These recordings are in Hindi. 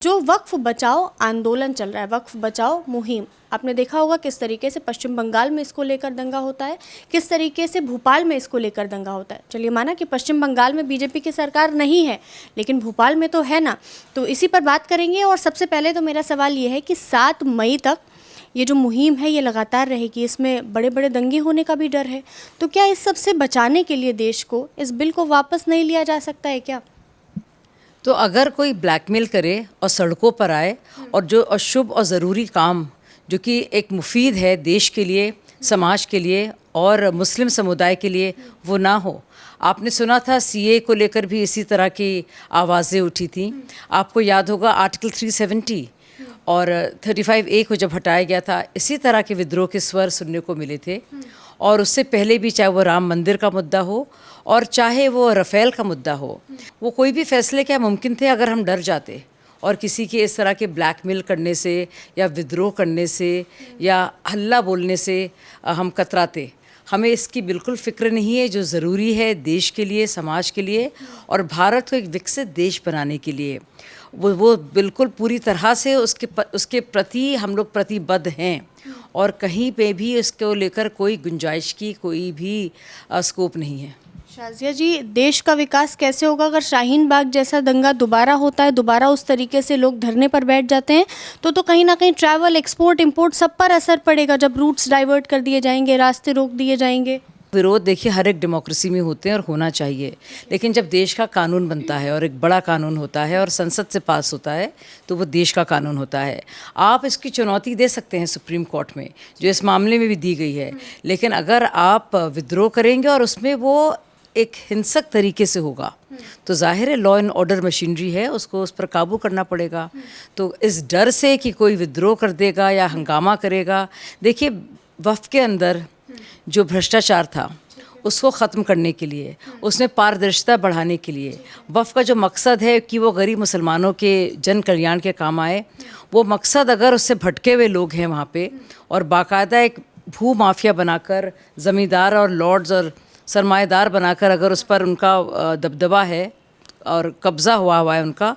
जो वक्फ बचाओ आंदोलन चल रहा है, वक्फ बचाओ मुहिम, आपने देखा होगा किस तरीके से पश्चिम बंगाल में इसको लेकर दंगा होता है, किस तरीके से भोपाल में इसको लेकर दंगा होता है। चलिए माना कि पश्चिम बंगाल में बीजेपी की सरकार नहीं है, लेकिन भोपाल में तो है ना। तो इसी पर बात करेंगे। और सबसे पहले तो मेरा सवाल ये है कि 7 मई तक ये जो मुहिम है ये लगातार रहेगी, इसमें बड़े बड़े दंगे होने का भी डर है। तो क्या इस सब से बचाने के लिए देश को इस बिल को वापस नहीं लिया जा सकता है क्या? तो अगर कोई ब्लैकमेल करे और सड़कों पर आए और जो अशुभ और ज़रूरी काम जो कि एक मुफीद है देश के लिए, समाज के लिए और मुस्लिम समुदाय के लिए, वो ना हो। आपने सुना था सीए को लेकर भी इसी तरह की आवाज़ें उठी थी। आपको याद होगा आर्टिकल 370 और 35A को जब हटाया गया था, इसी तरह के विद्रोह के स्वर सुनने को मिले थे। और उससे पहले भी, चाहे वो राम मंदिर का मुद्दा हो और चाहे वो रफ़ेल का मुद्दा हो, वो कोई भी फैसले क्या मुमकिन थे अगर हम डर जाते और किसी के इस तरह के ब्लैकमेल करने से या विद्रोह करने से या हल्ला बोलने से हम कतराते। हमें इसकी बिल्कुल फ़िक्र नहीं है। जो ज़रूरी है देश के लिए, समाज के लिए और भारत को एक विकसित देश बनाने के लिए, वो बिल्कुल पूरी तरह से उसके प्रति हम लोग प्रतिबद्ध हैं और कहीं पे भी इसको लेकर कोई गुंजाइश की कोई भी स्कोप नहीं है। शाज़िया जी, देश का विकास कैसे होगा अगर शाहीन बाग जैसा दंगा दोबारा होता है, दोबारा उस तरीके से लोग धरने पर बैठ जाते हैं? तो कहीं ना कहीं ट्रैवल, एक्सपोर्ट, इंपोर्ट सब पर असर पड़ेगा जब रूट्स डाइवर्ट कर दिए जाएंगे, रास्ते रोक दिए जाएंगे। विरोध देखिए हर एक डेमोक्रेसी में होते हैं और होना चाहिए, लेकिन जब देश का कानून बनता है और एक बड़ा कानून होता है और संसद से पास होता है तो वो देश का कानून होता है। आप इसकी चुनौती दे सकते हैं सुप्रीम कोर्ट में, जो इस मामले में भी दी गई है, लेकिन अगर आप विद्रोह करेंगे और उसमें वो एक हिंसक तरीके से होगा तो जाहिर है लॉ एंड ऑर्डर मशीनरी है, उसको उस पर काबू करना पड़ेगा। तो इस डर से कि कोई विद्रोह कर देगा या हंगामा करेगा, देखिए वफ़ के अंदर जो भ्रष्टाचार था उसको ख़त्म करने के लिए, उसमें पारदर्शिता बढ़ाने के लिए, वफ़ का जो मकसद है कि वो गरीब मुसलमानों के जन कल्याण के काम आए, वो मकसद अगर उससे भटके हुए लोग हैं वहाँ पे और बाकायदा एक भू माफिया बनाकर, ज़मींदार और लॉर्ड्स और सरमाएदार बनाकर अगर उस पर उनका दबदबा है और कब्ज़ा हुआ है उनका,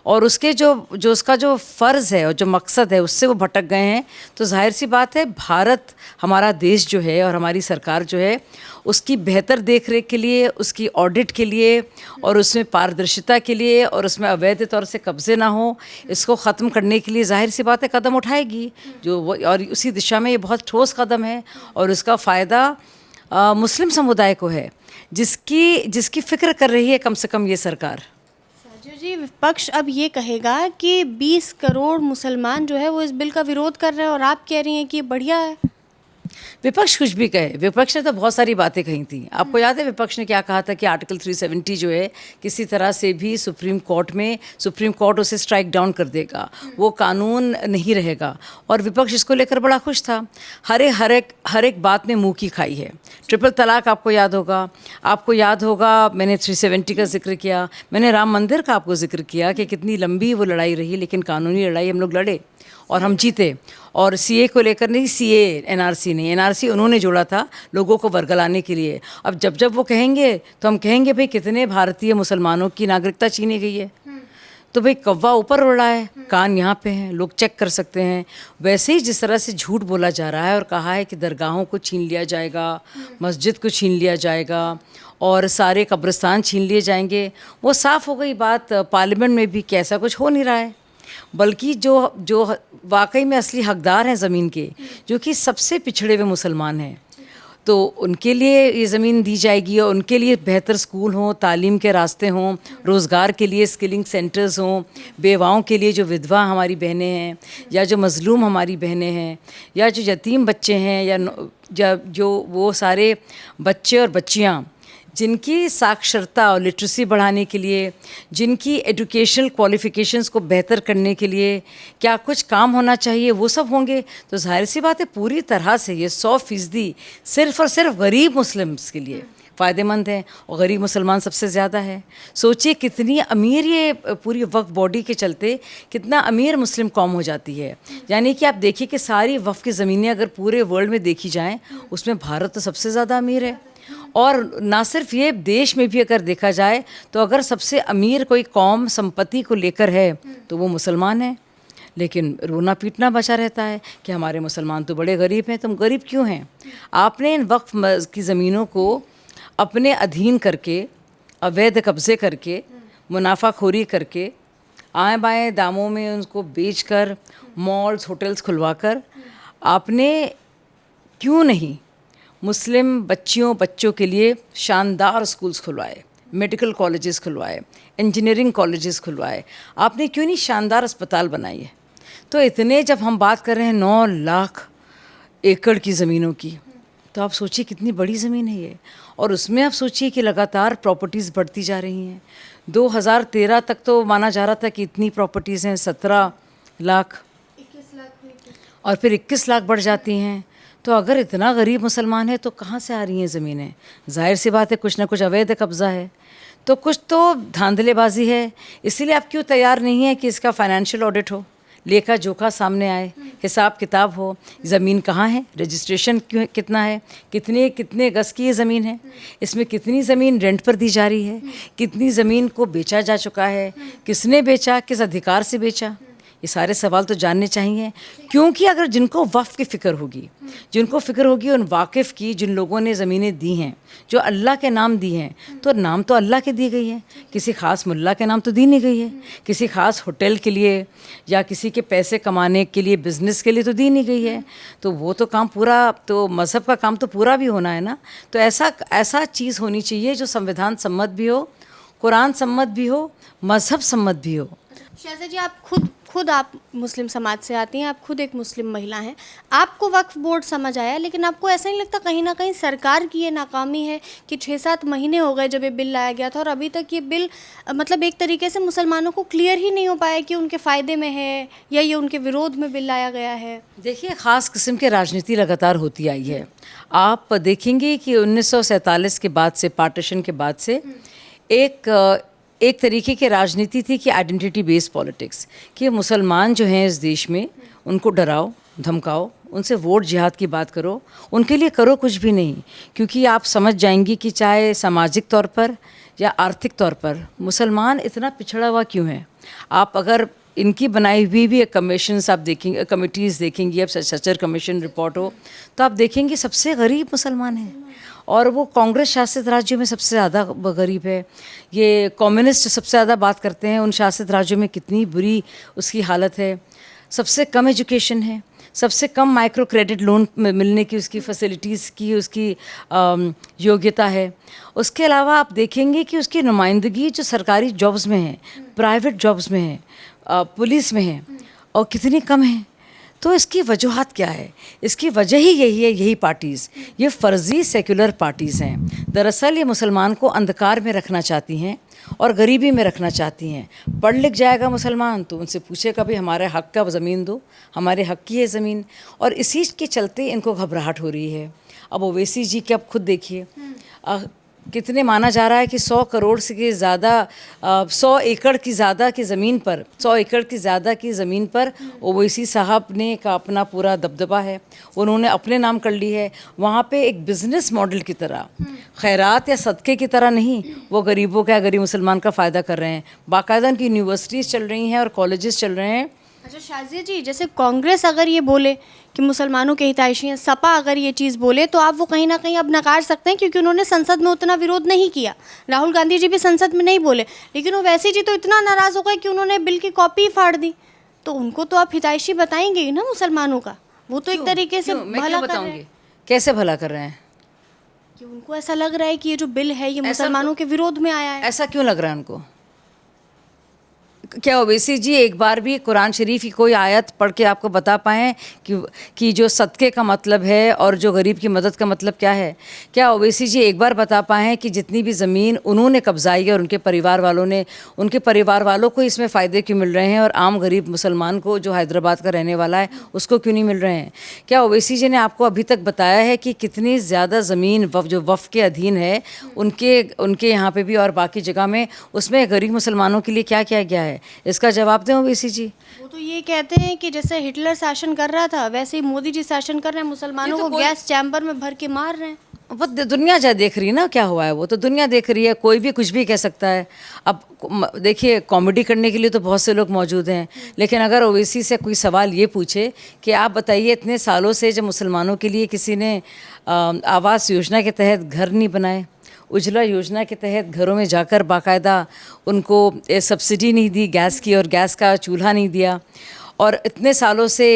और उसके जो उसका जो फ़र्ज़ है और जो मकसद है उससे वो भटक गए हैं, तो जाहिर सी बात है भारत, हमारा देश जो है और हमारी सरकार जो है, उसकी बेहतर देख रेख के लिए, उसकी ऑडिट के लिए और उसमें पारदर्शिता के लिए और उसमें अवैध तौर से कब्ज़े ना हो, इसको ख़त्म करने के लिए जाहिर सी बात है कदम उठाएगी और उसी दिशा में ये बहुत ठोस कदम है और उसका फ़ायदा मुस्लिम समुदाय को है, जिसकी फ़िक्र कर रही है कम से कम ये सरकार। जी, विपक्ष अब ये कहेगा कि 20 करोड़ मुसलमान जो है वो इस बिल का विरोध कर रहे हैं और आप कह रही हैं कि ये बढ़िया है। विपक्ष कुछ भी कहे, विपक्ष ने तो बहुत सारी बातें कही थी। आपको याद है विपक्ष ने क्या कहा था कि आर्टिकल 370 जो है किसी तरह से भी सुप्रीम कोर्ट उसे स्ट्राइक डाउन कर देगा, वो कानून नहीं रहेगा। और विपक्ष इसको लेकर बड़ा खुश था। हर एक बात में मुंह की खाई है। ट्रिपल तलाक आपको याद होगा, मैंने 370 का जिक्र किया, मैंने राम मंदिर का आपको जिक्र किया कि कितनी लंबी वो लड़ाई रही, लेकिन कानूनी लड़ाई हम लोग लड़े और हम जीते। और सीए को लेकर नहीं, एनआरसी उन्होंने जोड़ा था लोगों को वर्गलाने के लिए। अब जब वो कहेंगे तो हम कहेंगे भाई कितने भारतीय मुसलमानों की नागरिकता छीनी गई है, तो भाई कौवा ऊपर उड़ रहा है, कान यहाँ पे हैं, लोग चेक कर सकते हैं। वैसे ही जिस तरह से झूठ बोला जा रहा है और कहा है कि दरगाहों को छीन लिया जाएगा, मस्जिद को छीन लिया जाएगा और सारे कब्रिस्तान छीन लिए जाएंगे, वो साफ़ हो गई बात पार्लियामेंट में भी कि ऐसा कुछ हो नहीं रहा है। बल्कि जो वाकई में असली हकदार हैं ज़मीन के, जो कि सबसे पिछड़े हुए मुसलमान हैं, तो उनके लिए ये ज़मीन दी जाएगी और उनके लिए बेहतर स्कूल हों, तालीम के रास्ते हों, रोज़गार के लिए स्किलिंग सेंटर्स हों, बेवाओं के लिए, जो विधवा हमारी बहनें हैं या जो मज़लूम हमारी बहनें हैं या जो यतीम बच्चे हैं या जो वो सारे बच्चे और बच्चियाँ जिनकी साक्षरता और लिटरेसी बढ़ाने के लिए, जिनकी एजुकेशनल क्वालिफ़िकेशंस को बेहतर करने के लिए क्या कुछ काम होना चाहिए, वो सब होंगे। तो जाहिर सी बात है पूरी तरह से ये 100% सिर्फ़ और सिर्फ गरीब मुस्लिम्स के लिए फ़ायदेमंद है और गरीब मुसलमान सबसे ज़्यादा है। सोचिए कितनी अमीर ये पूरी वक्फ बॉडी के चलते कितना अमीर मुस्लिम कौम हो जाती है। यानी कि आप देखिए कि सारी वक्फ की ज़मीनें अगर पूरे वर्ल्ड में देखी जाएँ, उसमें भारत तो सबसे ज़्यादा अमीर है और ना सिर्फ ये, देश में भी अगर देखा जाए तो अगर सबसे अमीर कोई कौम संपत्ति को लेकर है तो वो मुसलमान है, लेकिन रोना पीटना बचा रहता है कि हमारे मुसलमान तो बड़े गरीब हैं। तुम गरीब क्यों हैं? आपने इन वक्फ की ज़मीनों को अपने अधीन करके, अवैध कब्ज़े करके, मुनाफाखोरी करके, आए बाएँ दामों में उनको बेचकर, मॉल्स होटल्स खुलवाकर, आपने क्यों नहीं मुस्लिम बच्चों के लिए शानदार स्कूल्स खुलवाए, मेडिकल कॉलेजेस खुलवाए, इंजीनियरिंग कॉलेजेस खुलवाए? आपने क्यों नहीं शानदार अस्पताल बनाई है? तो इतने, जब हम बात कर रहे हैं 9 लाख एकड़ की ज़मीनों की, तो आप सोचिए कितनी बड़ी ज़मीन है ये। और उसमें आप सोचिए कि लगातार प्रॉपर्टीज़ बढ़ती जा रही हैं। 2013 तक तो माना जा रहा था कि इतनी प्रॉपर्टीज़ हैं, 17 लाख, 21 लाख हुई थी, और फिर 21 लाख बढ़ जाती हैं। तो अगर इतना गरीब मुसलमान है तो कहाँ से आ रही हैं ज़मीनें? जाहिर सी बात है कुछ ना कुछ अवैध कब्ज़ा है, तो कुछ तो धांधलेबाजी है। इसीलिए आप क्यों तैयार नहीं है कि इसका फाइनेंशियल ऑडिट हो, लेखा जोखा सामने आए, हिसाब किताब हो, ज़मीन कहाँ है, रजिस्ट्रेशन क्यों, कितना है, कितने गज की ये ज़मीन है, इसमें कितनी ज़मीन रेंट पर दी जा रही है, कितनी ज़मीन को बेचा जा चुका है, किसने बेचा, किस अधिकार से बेचा, ये सारे सवाल तो जानने चाहिए। क्योंकि अगर जिनको वक्फ की फ़िक्र होगी, जिनको फ़िक्र होगी उन वाकिफ़ की, जिन लोगों ने ज़मीनें दी हैं, जो अल्लाह के नाम दी हैं, तो नाम तो अल्लाह के दी गई है, किसी ख़ास मुल्ला के नाम तो दी नहीं गई है, किसी ख़ास होटल के लिए या किसी के पैसे कमाने के लिए, बिज़नेस के लिए तो दी नहीं गई है। तो वो तो काम पूरा, तो मज़हब का काम तो पूरा भी होना है ना। तो ऐसा चीज़ होनी चाहिए जो संविधान सम्मत भी हो, कुरान सम्मत भी हो, मज़हब सम्मत भी हो। शाज़ा जी, आप खुद आप मुस्लिम समाज से आती हैं, आप खुद एक मुस्लिम महिला हैं, आपको वक्फ बोर्ड समझ आया, लेकिन आपको ऐसा नहीं लगता कहीं ना कहीं सरकार की ये नाकामी है कि 6-7 महीने हो गए जब ये बिल लाया गया था और अभी तक ये बिल मतलब एक तरीके से मुसलमानों को क्लियर ही नहीं हो पाया कि उनके फ़ायदे में है या ये उनके विरोध में बिल लाया गया है? देखिए, ख़ास किस्म की राजनीति लगातार होती आई है। आप देखेंगे कि 1947 के बाद से, पार्टीशन के बाद से एक तरीके की राजनीति थी कि आइडेंटिटी बेस्ड पॉलिटिक्स, कि मुसलमान जो हैं इस देश में, उनको डराओ, धमकाओ, उनसे वोट जिहाद की बात करो, उनके लिए करो कुछ भी नहीं, क्योंकि आप समझ जाएंगी कि चाहे सामाजिक तौर पर या आर्थिक तौर पर मुसलमान इतना पिछड़ा हुआ क्यों है। आप अगर इनकी बनाई हुई भी कमीशंस आप देखेंगे, कमिटीज़ देखेंगी, अब सचर कमीशन रिपोर्ट हो तो आप देखेंगे सबसे गरीब मुसलमान हैं, और वो कांग्रेस शासित राज्यों में सबसे ज़्यादा गरीब है। ये कम्युनिस्ट सबसे ज़्यादा बात करते हैं, उन शासित राज्यों में कितनी बुरी उसकी हालत है। सबसे कम एजुकेशन है, सबसे कम माइक्रो क्रेडिट लोन मिलने की उसकी फैसिलिटीज़ की उसकी योग्यता है। उसके अलावा आप देखेंगे कि उसकी नुमाइंदगी जो सरकारी जॉब्स में है, प्राइवेट जॉब्स में है, पुलिस में है, और कितनी कम है। तो इसकी वजूहत क्या है? इसकी वजह ही यही है, यही पार्टीज़, ये फ़र्ज़ी सेकुलर पार्टीज़ हैं। दरअसल ये मुसलमान को अंधकार में रखना चाहती हैं और गरीबी में रखना चाहती हैं। पढ़ लिख जाएगा मुसलमान तो उनसे पूछेगा भाई हमारे हक़ का ज़मीन दो, हमारे हक़ की है ज़मीन, और इसी के चलते इनको घबराहट हो रही है। अब ओवैसी जी के आप खुद देखिए, कितने माना जा रहा है कि 100 करोड़ से ज़्यादा 100 एकड़ की ज़्यादा की ज़मीन पर 100 एकड़ की ज़्यादा की ज़मीन पर ओवैसी साहब ने का अपना पूरा दबदबा है, उन्होंने अपने नाम कर ली है। वहाँ पे एक बिज़नेस मॉडल की तरह, खैरात या सदक़े की तरह नहीं, वो गरीबों का, गरीब मुसलमान का फ़ायदा कर रहे हैं। बाकायदा उनकी यूनिवर्सिटीज़ चल रही हैं और कॉलेजेस चल रहे हैं। अच्छा शाज़िया जी, जैसे कांग्रेस अगर ये बोले कि मुसलमानों के हितैषी हैं, सपा अगर ये चीज़ बोले तो आप वो कहीं ना कहीं अब नकार सकते हैं, क्योंकि उन्होंने संसद में उतना विरोध नहीं किया। राहुल गांधी जी भी संसद में नहीं बोले, लेकिन ओवैसी जी तो इतना नाराज़ हो गए कि उन्होंने बिल की कॉपी ही फाड़ दी। तो उनको तो आप हितैषी बताएंगे ही ना मुसलमानों का, वो तो एक तरीके से भला कर रहे हैं। कैसे भला कर रहे हैं? कि उनको ऐसा लग रहा है कि ये जो बिल है ये मुसलमानों के विरोध में आया है। ऐसा क्यों लग रहा है उनको? क्या ओवैसी जी एक बार भी कुरान शरीफ की कोई आयत पढ़ के आपको बता पाएँ कि जो सदक़े का मतलब है और जो गरीब की मदद का मतलब क्या है? क्या ओवैसी जी एक बार बता पाएँ कि जितनी भी ज़मीन उन्होंने कब्ज़ाई है और उनके परिवार वालों ने, उनके परिवार वालों को इसमें फ़ायदे क्यों मिल रहे हैं और आम गरीब मुसलमान को जो हैदराबाद का रहने वाला है उसको क्यों नहीं मिल रहे हैं? क्या ओवैसी जी ने आपको अभी तक बताया है कि कितनी ज़्यादा ज़मीन जो वफ़ के अधीन है उनके यहाँ पर भी और बाकी जगह में, उसमें गरीब मुसलमानों के लिए क्या किया गया है? इसका जवाब दें ओवैसी जी। वो तो ये कहते हैं कि जैसे हिटलर शासन कर रहा था वैसे ही मोदी जी शासन कर रहे हैं, मुसलमानों को गैस चैम्बर में भर के मार रहे हैं। वो दुनिया जा देख रही है ना क्या हुआ है, वो तो दुनिया देख रही है, कोई भी कुछ भी कह सकता है। अब देखिए, कॉमेडी करने के लिए तो बहुत से लोग मौजूद हैं, लेकिन अगर ओवैसी से कोई सवाल ये पूछे कि आप बताइए इतने सालों से जब मुसलमानों के लिए किसी ने आवास योजना के तहत घर नहीं बनाए, उज्ज्वला योजना के तहत घरों में जाकर बाकायदा उनको सब्सिडी नहीं दी गैस की और गैस का चूल्हा नहीं दिया, और इतने सालों से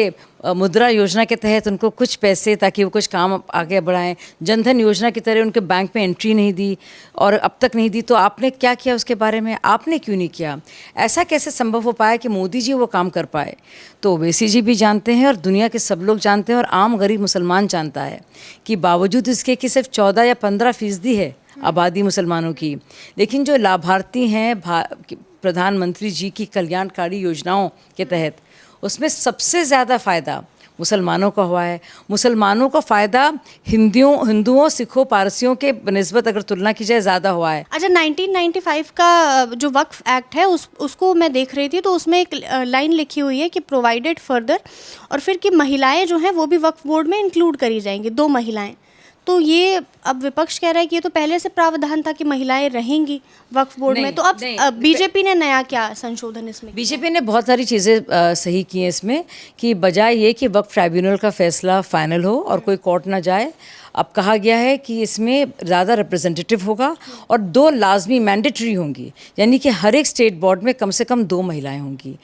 मुद्रा योजना के तहत उनको कुछ पैसे ताकि वो कुछ काम आगे बढ़ाएं, जनधन योजना की तरह उनके बैंक में एंट्री नहीं दी और अब तक नहीं दी, तो आपने क्या किया उसके बारे में? आपने क्यों नहीं किया? ऐसा कैसे संभव हो पाया कि मोदी जी वो काम कर पाए? तो ओवैसी जी भी जानते हैं और दुनिया के सब लोग जानते हैं और आम गरीब मुसलमान जानता है कि बावजूद इसके कि सिर्फ 14 या 15% है आबादी मुसलमानों की, लेकिन जो लाभार्थी हैं प्रधानमंत्री जी की कल्याणकारी योजनाओं के तहत, उसमें सबसे ज़्यादा फ़ायदा मुसलमानों का हुआ है। मुसलमानों का फ़ायदा हिंदुओं, सिखों, पारसियों के निस्बत अगर तुलना की जाए ज़्यादा हुआ है। अच्छा, 1995 का जो वक्फ एक्ट है उसको मैं देख रही थी, तो उसमें एक लाइन लिखी हुई है कि प्रोवाइडेड फर्दर, और फिर कि महिलाएं जो हैं वो भी वक्फ बोर्ड में इंक्लूड करी जाएंगी, 2 महिलाएं। तो ये अब विपक्ष कह रहा है कि ये तो पहले से प्रावधान था कि महिलाएं रहेंगी वक्फ बोर्ड में, तो अब बीजेपी ने नया क्या संशोधन इसमें? बीजेपी ने बहुत सारी चीज़ें सही की हैं इसमें, कि बजाय ये कि वक्फ ट्राइब्यूनल का फैसला फाइनल हो और कोई कोर्ट ना जाए, अब कहा गया है कि इसमें ज़्यादा रिप्रेजेंटेटिव होगा और 2 लाजमी मैंडेटरी होंगी, यानी कि हर एक स्टेट बोर्ड में कम से कम 2 महिलाएं होंगी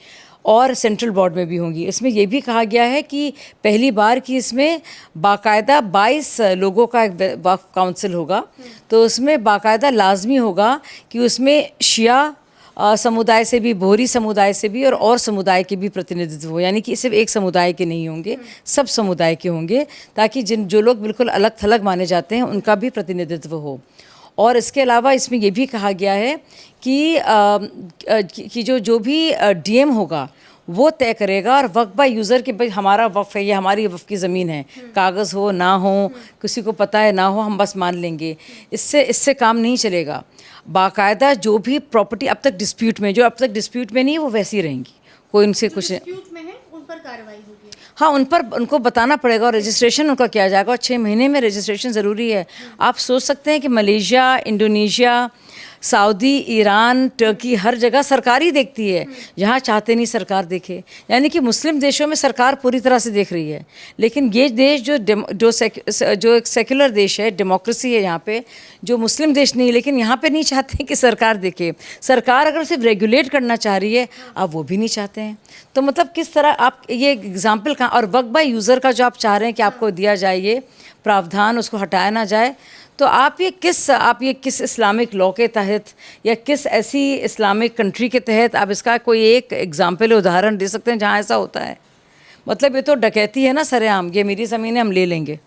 और सेंट्रल बोर्ड में भी होंगी। इसमें यह भी कहा गया है कि पहली बार कि इसमें बाकायदा 22 लोगों का एक वक्फ काउंसिल होगा, तो उसमें बाकायदा लाजमी होगा कि उसमें शिया समुदाय से भी, बोहरी समुदाय से भी और समुदाय के भी प्रतिनिधित्व हो, यानी कि सिर्फ एक समुदाय के नहीं होंगे, सब समुदाय के होंगे, ताकि जो लोग बिल्कुल अलग थलग माने जाते हैं उनका भी प्रतिनिधित्व हो। और इसके अलावा इसमें यह भी कहा गया है कि जो भी डीएम होगा वो तय करेगा, और वक्फ बाय यूज़र कि भाई हमारा वक्फ है, ये हमारी वक्फ की ज़मीन है, कागज़ हो ना हो, किसी को पता है ना हो, हम बस मान लेंगे, इससे काम नहीं चलेगा। बाकायदा जो भी प्रॉपर्टी अब तक डिस्प्यूट में, जो अब तक डिस्प्यूट में नहीं है, वो वैसी रहेंगी, कोई उनसे कुछ डिस्प्यूट में है उन पर कार्रवाई होगी। हाँ, उनको बताना पड़ेगा और रजिस्ट्रेशन उनका किया जाएगा, और 6 महीने में रजिस्ट्रेशन ज़रूरी है। आप सोच सकते हैं कि Malaysia, Indonesia, Saudi, Iran, Turkey, हर जगह सरकार ही देखती है, जहाँ चाहते नहीं सरकार देखे, यानी कि मुस्लिम देशों में सरकार पूरी तरह से देख रही है, लेकिन ये देश जो एक सेक्युलर देश है, डेमोक्रेसी है यहाँ पे, जो मुस्लिम देश नहीं, लेकिन यहाँ पे नहीं चाहते कि सरकार देखे। सरकार अगर सिर्फ रेगुलेट करना चाह रही है, आप वो भी नहीं चाहते हैं, तो मतलब किस तरह आप ये एग्जाम्पल कहाँ, और वक्फ बाय यूज़र का जो आप चाह रहे हैं कि आपको दिया जाए ये प्रावधान, उसको हटाया ना जाए, तो आप ये किस इस्लामिक लॉ के तहत या किस ऐसी इस्लामिक कंट्री के तहत आप इसका कोई एक एग्जाम्पल, उदाहरण दे सकते हैं जहाँ ऐसा होता है? मतलब ये तो डकैती है ना सरेआम, ये मेरी ज़मीन है, हम ले लेंगे,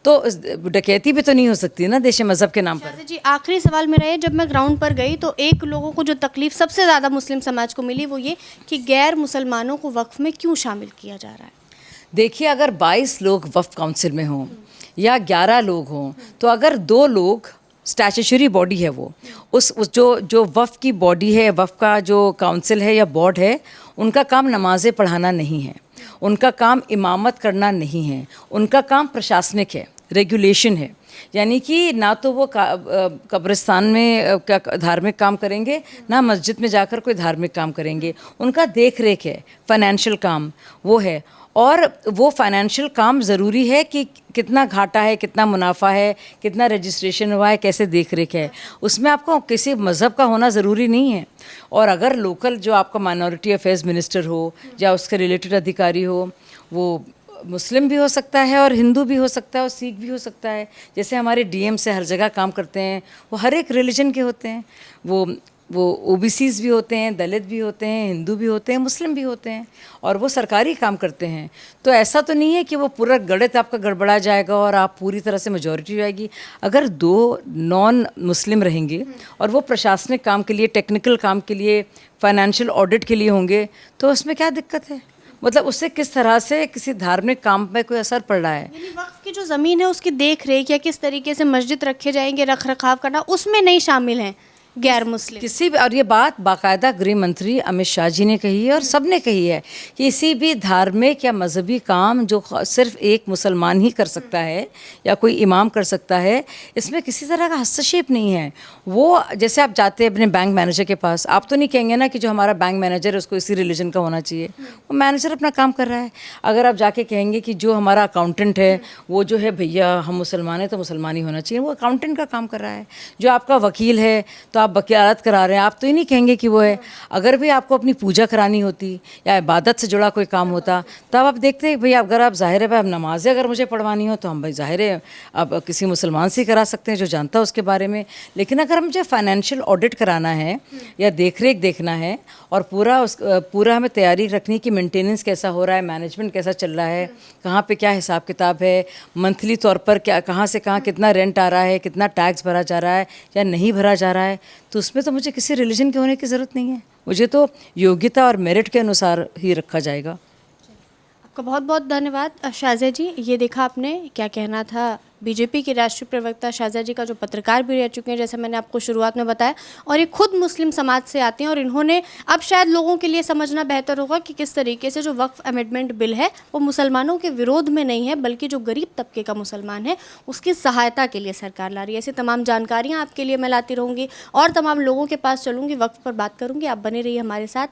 तो डकैती भी तो नहीं हो सकती ना देश मज़हब के नाम पर। जी, आखिरी सवाल मेरा है, जब मैं ग्राउंड पर गई तो एक लोगों को जो तकलीफ सबसे ज़्यादा मुस्लिम समाज को मिली वो ये कि गैर मुसलमानों को वक्फ में क्यों शामिल किया जा रहा है। देखिए, अगर 22 लोग वक्फ काउंसिल में हों या 11 लोग हों, तो अगर 2 लोग, स्टैट्यूटरी बॉडी है वो, उस जो वक्फ की बॉडी है, वक्फ का जो काउंसिल है या बोर्ड है, उनका काम नमाज़ें पढ़ाना नहीं है, उनका काम इमामत करना नहीं है, उनका काम प्रशासनिक है, रेगुलेशन है, यानी कि ना तो वो कब्रिस्तान में धार्मिक काम करेंगे, ना मस्जिद में जाकर कोई धार्मिक काम करेंगे, उनका देख रेख है, फाइनेंशियल काम वो है, और वो फाइनेंशियल काम ज़रूरी है कि कितना घाटा है, कितना मुनाफा है, कितना रजिस्ट्रेशन हुआ है, कैसे देख रेख है, उसमें आपको किसी मज़हब का होना ज़रूरी नहीं है। और अगर लोकल जो आपका माइनॉरिटी अफेयर्स मिनिस्टर हो या उसके रिलेटेड अधिकारी हो, वो मुस्लिम भी हो सकता है और हिंदू भी हो सकता है और सिख भी हो सकता है, जैसे हमारे डीएम से हर जगह काम करते हैं, वो हर एक रिलीजन के होते हैं, वो ओबीसीज भी होते हैं, दलित भी होते हैं, हिंदू भी होते हैं, मुस्लिम भी होते हैं, और वो सरकारी काम करते हैं। तो ऐसा तो नहीं है कि वो पूरा गणित आपका गड़बड़ा जाएगा और आप पूरी तरह से मेजॉरिटी हो जाएगी। अगर 2 नॉन मुस्लिम रहेंगे और वो प्रशासनिक काम के लिए, टेक्निकल काम के लिए, फाइनेंशियल ऑडिट के लिए होंगे, तो उसमें क्या दिक्कत है? मतलब उससे किस तरह से किसी धार्मिक काम पे कोई असर पड़ रहा है? यानी वक्फ की जो ज़मीन है उसकी देख रेख या किस तरीके से मस्जिद रखे जाएंगे, रख रखाव करना, उसमें नहीं शामिल हैं गैर मुस्लिम। किसी भी, और ये बात बाकायदा गृह मंत्री अमित शाह जी ने कही है और सब ने कही है, किसी भी धार्मिक या मजहबी काम जो सिर्फ एक मुसलमान ही कर सकता है या कोई इमाम कर सकता है, इसमें किसी तरह का हस्तक्षेप नहीं है। वो जैसे आप जाते हैं अपने बैंक मैनेजर के पास, आप तो नहीं कहेंगे ना कि जो हमारा बैंक मैनेजर है उसको इसी रिलीजन का होना चाहिए। वो मैनेजर अपना काम कर रहा है। अगर आप जाके कहेंगे कि जो हमारा अकाउंटेंट है वो जो है भैया हम मुसलमान हैं तो मुसलमान ही होना चाहिए, वो अकाउंटेंट का काम कर रहा है। जो आपका वकील है तो आप वकालत करा रहे हैं, आप तो ही नहीं कहेंगे कि वो है। अगर भी आपको अपनी पूजा करानी होती या इबादत से जुड़ा कोई काम होता तब आप देखते हैं भैया, अगर आप ज़ाहिर है भाई अब नमाज़ें अगर मुझे पढ़वानी हो तो हम भाई ज़ाहिर है अब किसी मुसलमान से करा सकते हैं जो जानता है उसके बारे में। लेकिन अगर मुझे फाइनेंशियल ऑडिट कराना है या देख रेख देखना है और पूरा हमें तैयारी रखनी कि मेंटेनेंस कैसा हो रहा है, मैनेजमेंट कैसा चल रहा है, कहाँ पे क्या हिसाब किताब है, मंथली तौर पर क्या कहाँ से कहाँ कितना रेंट आ रहा है, कितना टैक्स भरा जा रहा है या नहीं भरा जा रहा है, तो उसमें तो मुझे किसी रिलीजन के होने की ज़रूरत नहीं है। मुझे तो योग्यता और मेरिट के अनुसार ही रखा जाएगा। आपका बहुत बहुत धन्यवाद शाज़िया जी। ये देखा आपने क्या कहना था बीजेपी के राष्ट्रीय प्रवक्ता शाज़िया जी का, जो पत्रकार भी रह चुके हैं जैसे मैंने आपको शुरुआत में बताया, और ये खुद मुस्लिम समाज से आते हैं और इन्होंने अब शायद लोगों के लिए समझना बेहतर होगा कि किस तरीके से जो वक्फ अमेंडमेंट बिल है वो मुसलमानों के विरोध में नहीं है बल्कि जो गरीब तबके का मुसलमान है उसकी सहायता के लिए सरकार ला रही है। ऐसी तमाम जानकारियाँ आपके लिए मैं लाती रहूँगी और तमाम लोगों के पास चलूँगी, वक्फ पर बात करूँगी। आप बने रहिए हमारे साथ।